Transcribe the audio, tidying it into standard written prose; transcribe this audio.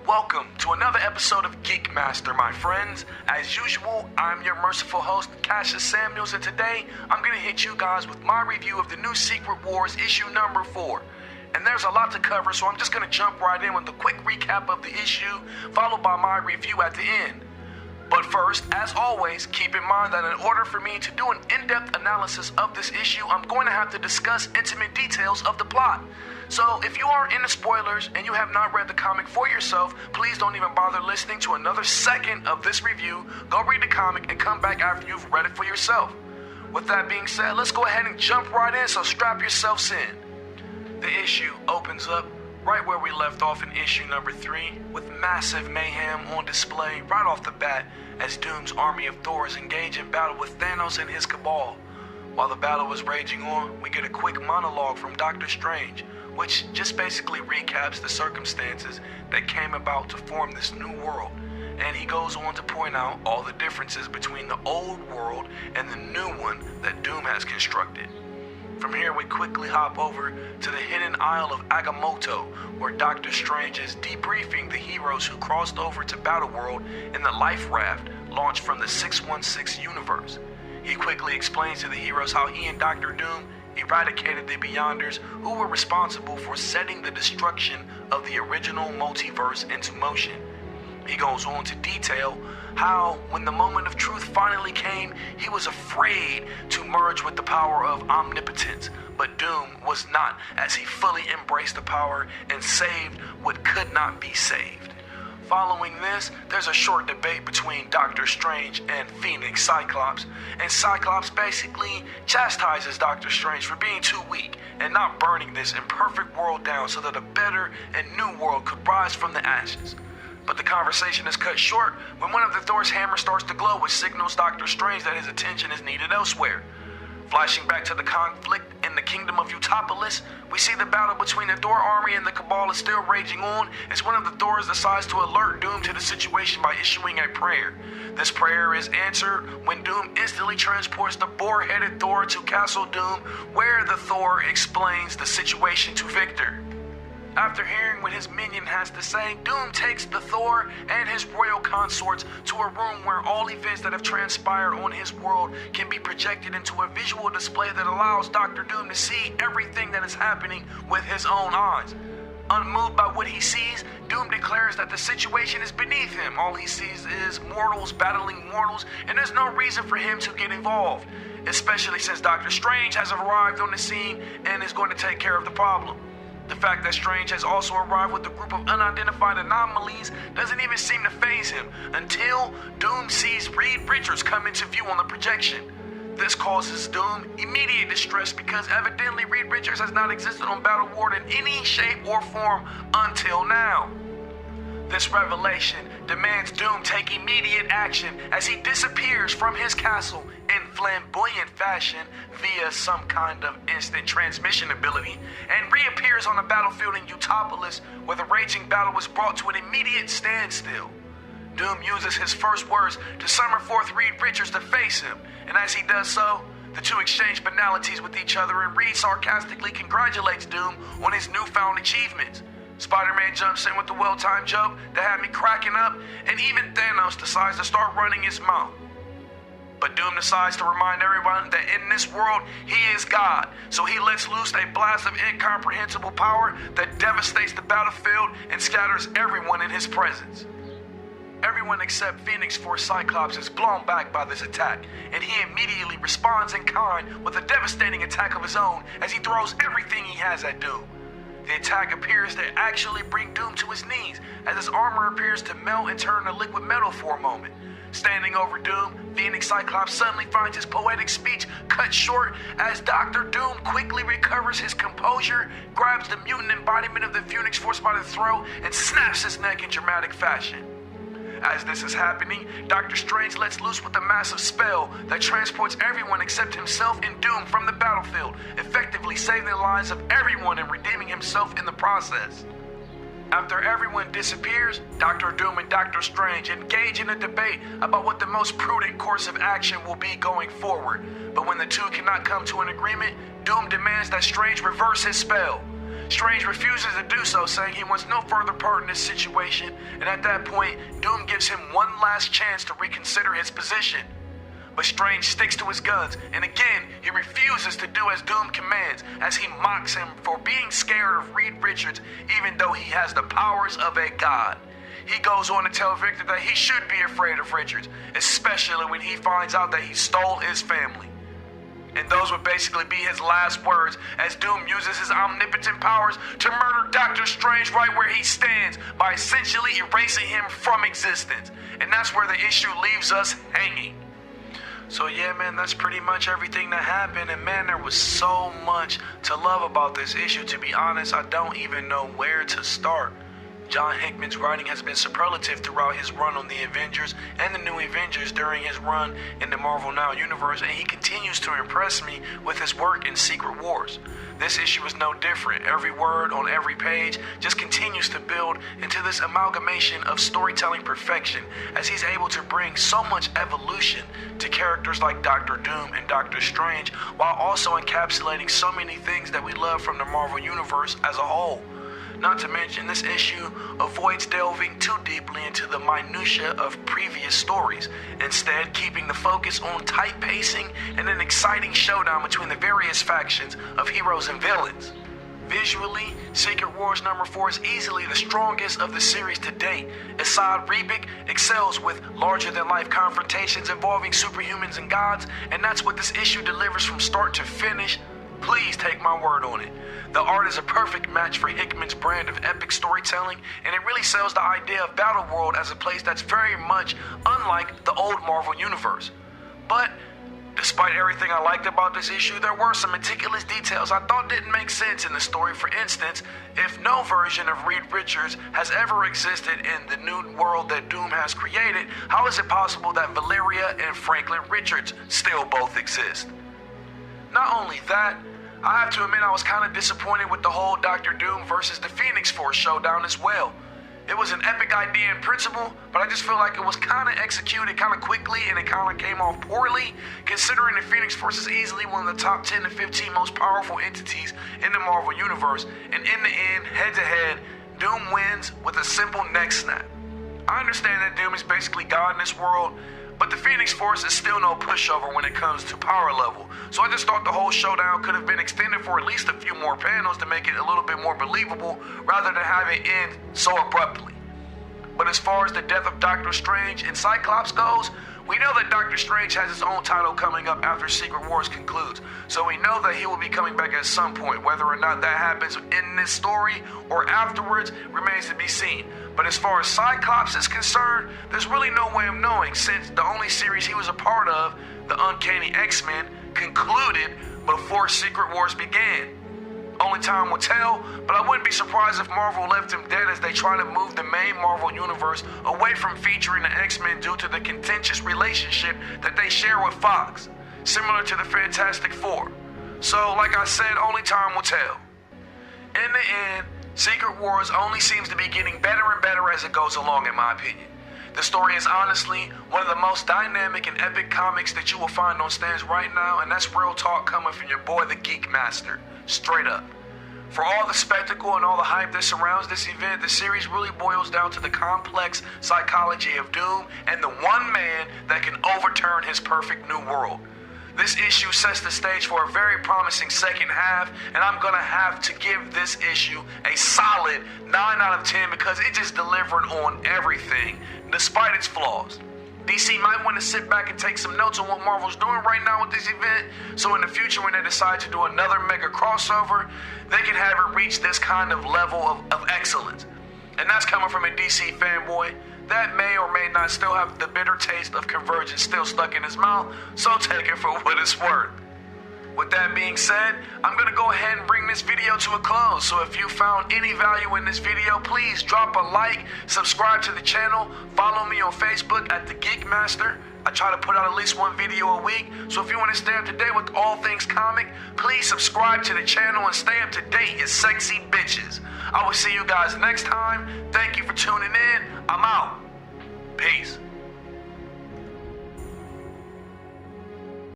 Welcome to another episode of Geek Master, my friends. As usual, I'm your merciful host, Cassius Samuels, and today I'm going to hit you guys with my review of the new Secret Wars issue number 4. And there's a lot to cover, so I'm just going to jump right in with a quick recap of the issue, followed by my review at the end. But first, as always, keep in mind that in order for me to do an in-depth analysis of this issue, I'm going to have to discuss intimate details of the plot. So if you are into spoilers and you have not read the comic for yourself, please don't even bother listening to another second of this review. Go read the comic and come back after you've read it for yourself. With that being said, let's go ahead and jump right in, so strap yourselves in. The issue opens up right where we left off in issue number 3, with massive mayhem on display right off the bat as Doom's army of Thors engage in battle with Thanos and his cabal. While the battle was raging on, we get a quick monologue from Doctor Strange, which just basically recaps the circumstances that came about to form this new world. And he goes on to point out all the differences between the old world and the new one that Doom has constructed. From here, we quickly hop over to the hidden Isle of Agamotto, where Doctor Strange is debriefing the heroes who crossed over to Battleworld in the Life Raft launched from the 616 universe. He quickly explains to the heroes how he and Doctor Doom eradicated the Beyonders who were responsible for setting the destruction of the original multiverse into motion. He goes on to detail how, when the moment of truth finally came, he was afraid to merge with the power of omnipotence, but Doom was not, as he fully embraced the power and saved what could not be saved. Following this, there's a short debate between Doctor Strange and Phoenix Cyclops, and Cyclops basically chastises Doctor Strange for being too weak and not burning this imperfect world down so that a better and new world could rise from the ashes. But the conversation is cut short when one of the Thor's hammer starts to glow, which signals Doctor Strange that his attention is needed elsewhere. Flashing back to the conflict in the kingdom of Utopolis, we see the battle between the Thor army and the Cabal is still raging on as one of the Thors decides to alert Doom to the situation by issuing a prayer. This prayer is answered when Doom instantly transports the boar-headed Thor to Castle Doom, where the Thor explains the situation to Victor. After hearing what his minion has to say, Doom takes the Thor and his royal consorts to a room where all events that have transpired on his world can be projected into a visual display that allows Doctor Doom to see everything that is happening with his own eyes. Unmoved by what he sees, Doom declares that the situation is beneath him. All he sees is mortals battling mortals, and there's no reason for him to get involved, especially since Doctor Strange has arrived on the scene and is going to take care of the problem. The fact that Strange has also arrived with a group of unidentified anomalies doesn't even seem to faze him until Doom sees Reed Richards come into view on the projection. This causes Doom immediate distress because evidently Reed Richards has not existed on Battleworld in any shape or form until now. This revelation demands Doom take immediate action as he disappears from his castle in flamboyant fashion via some kind of instant transmission ability and reappears on the battlefield in Utopolis, where the raging battle was brought to an immediate standstill. Doom uses his first words to summon forth Reed Richards to face him, and as he does so, the two exchange banalities with each other, and Reed sarcastically congratulates Doom on his newfound achievements. Spider-Man jumps in with the well-timed joke that had me cracking up, and even Thanos decides to start running his mouth. But Doom decides to remind everyone that in this world, he is God, so he lets loose a blast of incomprehensible power that devastates the battlefield and scatters everyone in his presence. Everyone except Phoenix Force Cyclops is blown back by this attack, and he immediately responds in kind with a devastating attack of his own as he throws everything he has at Doom. The attack appears to actually bring Doom to his knees, as his armor appears to melt and turn to liquid metal for a moment. Standing over Doom, Phoenix Cyclops suddenly finds his poetic speech cut short as Doctor Doom quickly recovers his composure, grabs the mutant embodiment of the Phoenix Force by the throat, and snaps his neck in dramatic fashion. As this is happening, Doctor Strange lets loose with a massive spell that transports everyone except himself and Doom from the battlefield, effectively saving the lives of everyone and redeeming himself in the process. After everyone disappears, Doctor Doom and Doctor Strange engage in a debate about what the most prudent course of action will be going forward. But when the two cannot come to an agreement, Doom demands that Strange reverse his spell. Strange refuses to do so, saying he wants no further part in this situation, and at that point, Doom gives him one last chance to reconsider his position. But Strange sticks to his guns, and again, he refuses to do as Doom commands, as he mocks him for being scared of Reed Richards, even though he has the powers of a god. He goes on to tell Victor that he should be afraid of Richards, especially when he finds out that he stole his family. And those would basically be his last words, as Doom uses his omnipotent powers to murder Doctor Strange right where he stands by essentially erasing him from existence. And that's where the issue leaves us hanging. So yeah, man, that's pretty much everything that happened. And man, there was so much to love about this issue. To be honest, I don't even know where to start. John Hickman's writing has been superlative throughout his run on the Avengers and the New Avengers during his run in the Marvel Now universe, and he continues to impress me with his work in Secret Wars. This issue is no different. Every word on every page just continues to build into this amalgamation of storytelling perfection, as he's able to bring so much evolution to characters like Doctor Doom and Doctor Strange, while also encapsulating so many things that we love from the Marvel universe as a whole. Not to mention, this issue avoids delving too deeply into the minutiae of previous stories, instead keeping the focus on tight pacing and an exciting showdown between the various factions of heroes and villains. Visually, Secret Wars number 4 is easily the strongest of the series to date. Asad Ribic excels with larger-than-life confrontations involving superhumans and gods, and that's what this issue delivers from start to finish. Please take my word on it. The art is a perfect match for Hickman's brand of epic storytelling, and it really sells the idea of Battleworld as a place that's very much unlike the old Marvel universe. But despite everything I liked about this issue, there were some meticulous details I thought didn't make sense in the story. For instance, if no version of Reed Richards has ever existed in the new world that Doom has created, how is it possible that Valeria and Franklin Richards still both exist? Not only that, I have to admit I was kind of disappointed with the whole Doctor Doom versus the Phoenix Force showdown as well. It was an epic idea in principle, but I just feel like it was kind of executed kind of quickly, and it kind of came off poorly, considering the Phoenix Force is easily one of the top 10 to 15 most powerful entities in the Marvel Universe, and in the end, head-to-head, Doom wins with a simple neck snap. I understand that Doom is basically God in this world, but the Phoenix Force is still no pushover when it comes to power level, so I just thought the whole showdown could have been extended for at least a few more panels to make it a little bit more believable, rather than have it end so abruptly. But as far as the death of Doctor Strange and Cyclops goes, we know that Doctor Strange has his own title coming up after Secret Wars concludes, so we know that he will be coming back at some point. Whether or not that happens in this story or afterwards remains to be seen. But as far as Cyclops is concerned, there's really no way of knowing, since the only series he was a part of, the Uncanny X-Men, concluded before Secret Wars began. Only time will tell, but I wouldn't be surprised if Marvel left him dead as they try to move the main Marvel universe away from featuring the X-Men due to the contentious relationship that they share with Fox, similar to the Fantastic Four. So, like I said, only time will tell. In the end, Secret Wars only seems to be getting better and better as it goes along, in my opinion. The story is honestly one of the most dynamic and epic comics that you will find on stands right now, and that's real talk coming from your boy, the Geek Master. Straight up. For all the spectacle and all the hype that surrounds this event, the series really boils down to the complex psychology of Doom and the one man that can overturn his perfect new world. This issue sets the stage for a very promising second half, and I'm gonna have to give this issue a solid 9 out of 10 because it just delivered on everything, despite its flaws. DC might want to sit back and take some notes on what Marvel's doing right now with this event, so in the future when they decide to do another mega crossover, they can have it reach this kind of level of excellence. And that's coming from a DC fanboy that may or may not still have the bitter taste of Convergence still stuck in his mouth, so take it for what it's worth. With that being said, I'm going to go ahead and bring this video to a close. So if you found any value in this video, please drop a like, subscribe to the channel, follow me on Facebook at The Geek Master. I try to put out at least one video a week, so if you want to stay up to date with all things comic, please subscribe to the channel and stay up to date, you sexy bitches. I will see you guys next time. Thank you for tuning in. I'm out. Peace.